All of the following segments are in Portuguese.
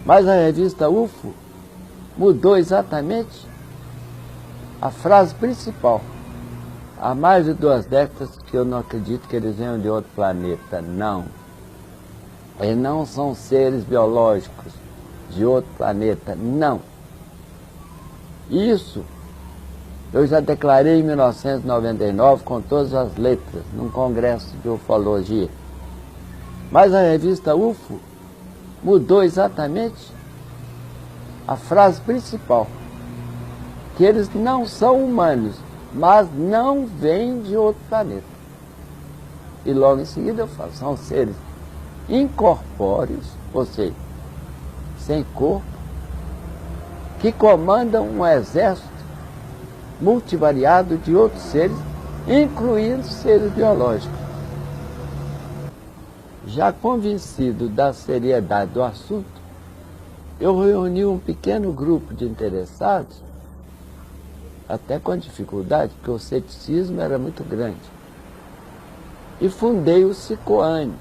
Mas a revista UFO mudou exatamente a frase principal. Há mais de 2 décadas que eu não acredito que eles venham de outro planeta, não. Eles não são seres biológicos de outro planeta, não. Isso eu já declarei em 1999 com todas as letras, num congresso de ufologia. Mas a revista UFO mudou exatamente a frase principal, que eles não são humanos, mas não vêm de outro planeta. E logo em seguida eu falo, são seres incorpóreos, ou seja, sem corpo, que comandam um exército multivariado de outros seres, incluindo seres biológicos. Já convencido da seriedade do assunto, eu reuni um pequeno grupo de interessados, até com dificuldade, porque o ceticismo era muito grande, e fundei o CICOANE,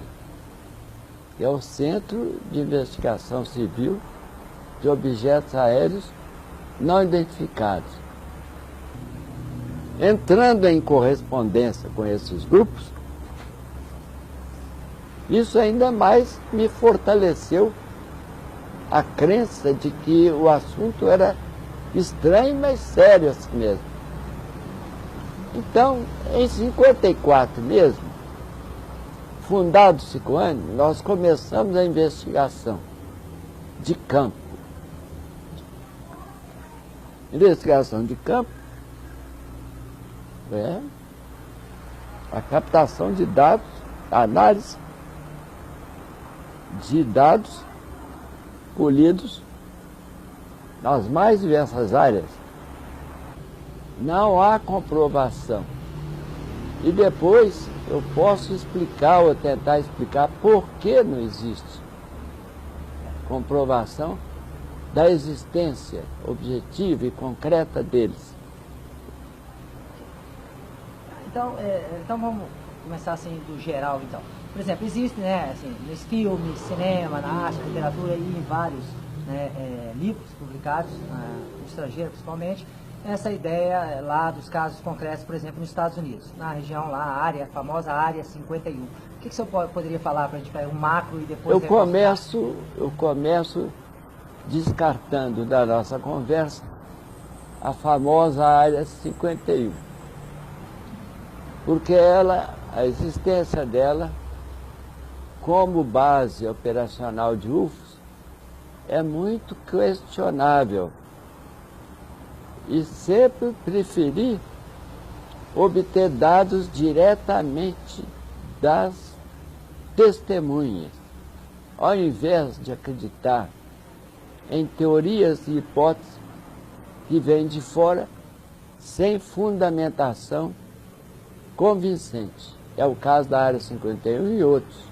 que é o Centro de Investigação Civil de Objetos Aéreos Não Identificados. Entrando em correspondência com esses grupos, isso ainda mais me fortaleceu a crença de que o assunto era estranho, mas sério assim mesmo. Então, em 54 mesmo, fundado o CICOANE, nós começamos a investigação de campo. Investigação de campo é a captação de dados, a análise de dados colhidos nas mais diversas áreas. Não há comprovação. E depois eu posso explicar ou tentar explicar por que não existe comprovação da existência objetiva e concreta deles. Então vamos começar assim do geral então. Por exemplo, existe, né, assim, nos filmes, cinema, na arte, na literatura e em vários, né, livros publicados, no estrangeiro principalmente, essa ideia lá dos casos concretos, por exemplo, nos Estados Unidos, na região lá, a famosa Área 51. O que o senhor poderia falar para a gente pegar um macro e depois... Eu começo descartando da nossa conversa a famosa Área 51. Porque a existência dela, como base operacional de UFOs, é muito questionável. E sempre preferi obter dados diretamente das testemunhas, ao invés de acreditar em teorias e hipóteses que vêm de fora sem fundamentação convincente. É o caso da Área 51 e outros.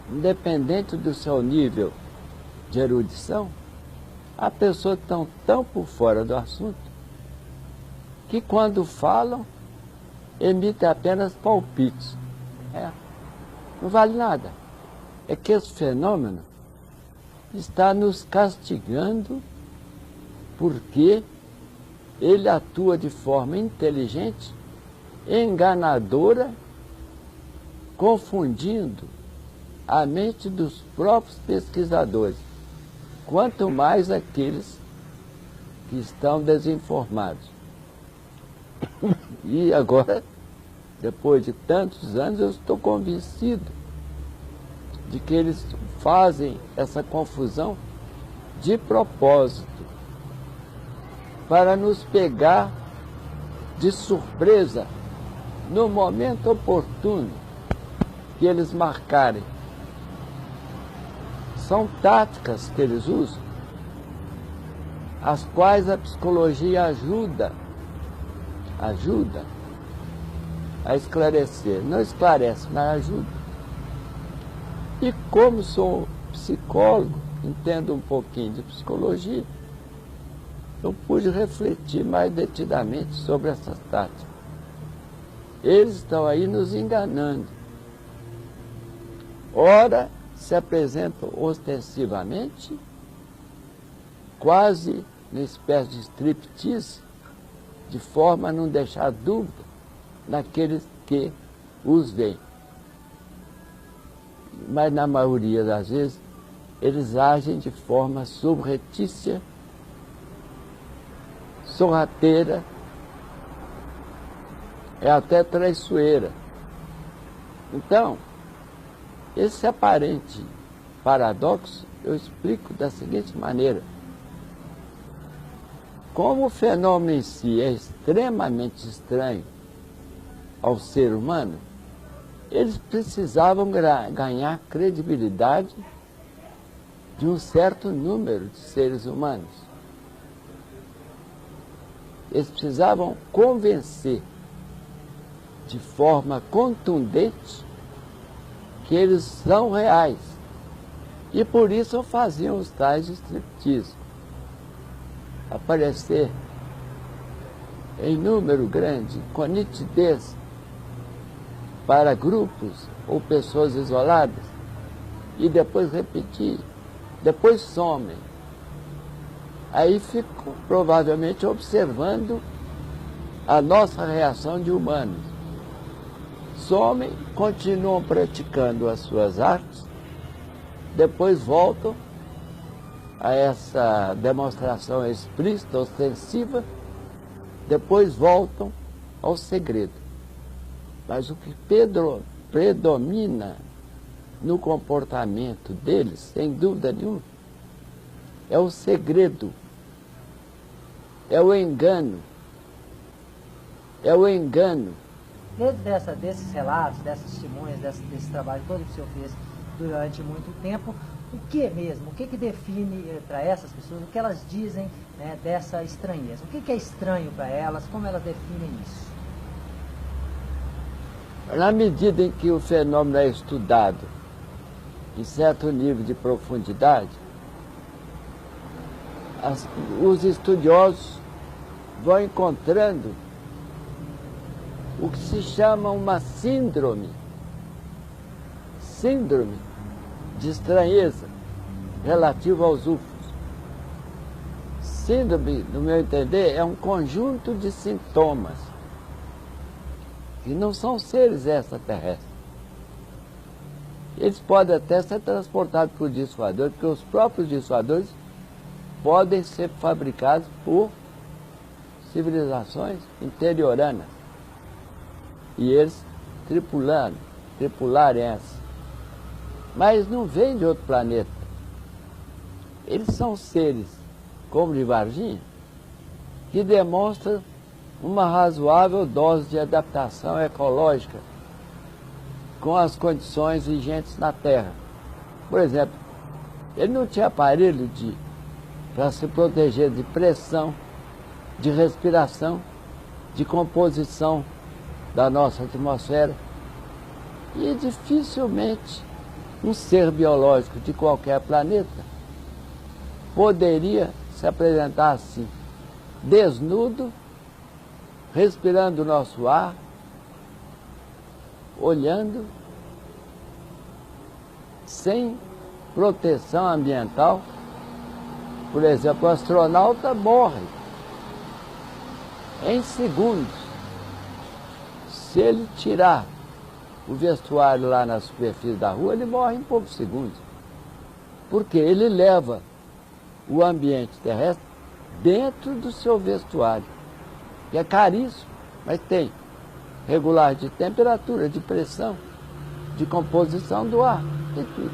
Independente do seu nível de erudição, há pessoas que estão tão por fora do assunto que quando falam, emitem apenas palpites. Não vale nada. É que esse fenômeno está nos castigando porque ele atua de forma inteligente, enganadora, confundindo a mente dos próprios pesquisadores, quanto mais aqueles que estão desinformados. E agora, depois de tantos anos, eu estou convencido de que eles fazem essa confusão de propósito, para nos pegar de surpresa no momento oportuno que eles marcarem. São táticas que eles usam, as quais a psicologia ajuda a esclarecer. Não esclarece, mas ajuda. E como sou psicólogo, entendo um pouquinho de psicologia, eu pude refletir mais detidamente sobre essas táticas. Eles estão aí nos enganando. Ora, se apresentam ostensivamente, quase uma espécie de striptease, de forma a não deixar dúvida naqueles que os veem. Mas na maioria das vezes eles agem de forma surretícia, sorrateira, é até traiçoeira. Então, esse aparente paradoxo eu explico da seguinte maneira. Como o fenômeno em si é extremamente estranho ao ser humano, eles precisavam ganhar credibilidade de um certo número de seres humanos. Eles precisavam convencer de forma contundente que eles são reais. E por isso faziam os tais striptease. Aparecer em número grande, com nitidez, para grupos ou pessoas isoladas, e depois repetir, depois somem. Aí ficam provavelmente observando a nossa reação de humanos. Somem, continuam praticando as suas artes, depois voltam a essa demonstração explícita, ostensiva, depois voltam ao segredo. Mas o que predomina no comportamento deles, sem dúvida nenhuma, é o segredo, é o engano, é o engano. Dentro desses relatos, dessas testemunhas, desse trabalho todo que o senhor fez durante muito tempo, o que mesmo? O que define para essas pessoas, o que elas dizem, né, dessa estranheza? O que é estranho para elas? Como elas definem isso? Na medida em que o fenômeno é estudado em certo nível de profundidade, os estudiosos vão encontrando o que se chama uma síndrome de estranheza relativa aos UFOs. Síndrome, no meu entender, é um conjunto de sintomas que não são seres extraterrestres. Eles podem até ser transportados por dissuadores, porque os próprios dissuadores podem ser fabricados por civilizações interioranas. E eles tripularem essa. Mas não vêm de outro planeta. Eles são seres, como de Varginha, que demonstram uma razoável dose de adaptação ecológica com as condições vigentes na Terra. Por exemplo, ele não tinha aparelho para se proteger de pressão, de respiração, de composição da nossa atmosfera. E dificilmente um ser biológico de qualquer planeta poderia se apresentar assim, desnudo, respirando o nosso ar, olhando, sem proteção ambiental. Por exemplo, o astronauta morre em segundos. Se ele tirar o vestuário lá na superfície da rua, ele morre em poucos segundos. Porque ele leva o ambiente terrestre dentro do seu vestuário, que é caríssimo, mas tem regular de temperatura, de pressão, de composição do ar, e tudo.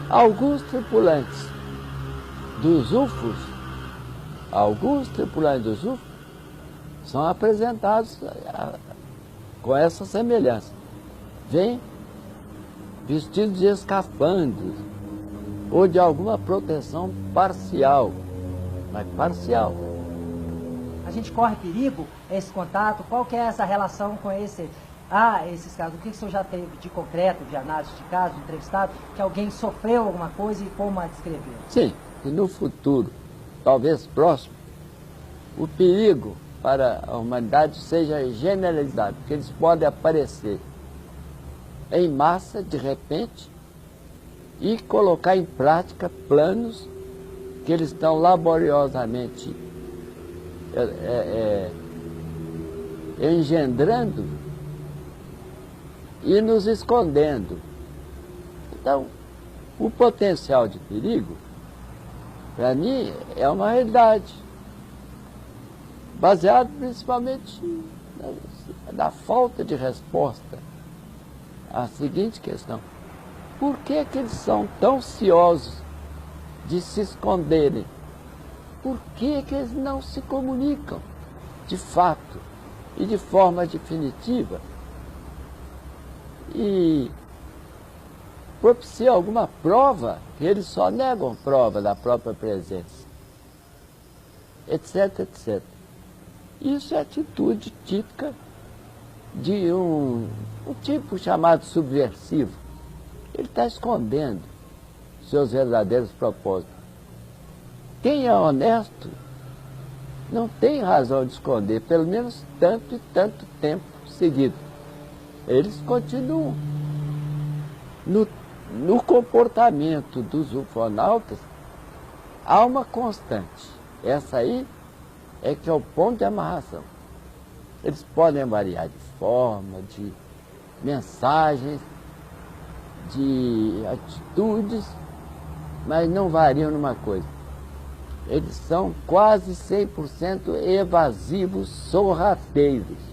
Alguns tripulantes dos UFOs são apresentados com essa semelhança. Vêm vestidos de escafandros ou de alguma proteção parcial, mas parcial. A gente corre perigo, esse contato? Qual que é essa relação com esses casos? O que o senhor já teve de concreto, de análise de caso, de entrevistado, que alguém sofreu alguma coisa e como a descreveu? Sim, e no futuro, talvez próximo, o perigo para a humanidade seja generalizado, porque eles podem aparecer em massa, de repente, e colocar em prática planos que eles estão laboriosamente engendrando e nos escondendo. Então, o potencial de perigo, para mim, é uma realidade, baseado principalmente na falta de resposta à seguinte questão: por que que eles são tão ciosos de se esconderem? Por que que eles não se comunicam de fato e de forma definitiva e propiciam alguma prova, que eles só negam prova da própria presença, etc, etc. Isso é atitude típica de um tipo chamado subversivo. Ele está escondendo seus verdadeiros propósitos. Quem é honesto não tem razão de esconder, pelo menos tanto e tanto tempo seguido. Eles continuam. No comportamento dos ufonautas, há uma constante. Essa aí é que é o ponto de amarração. Eles podem variar de forma, de mensagens, de atitudes, mas não variam numa coisa: eles são quase 100% evasivos, sorrateiros.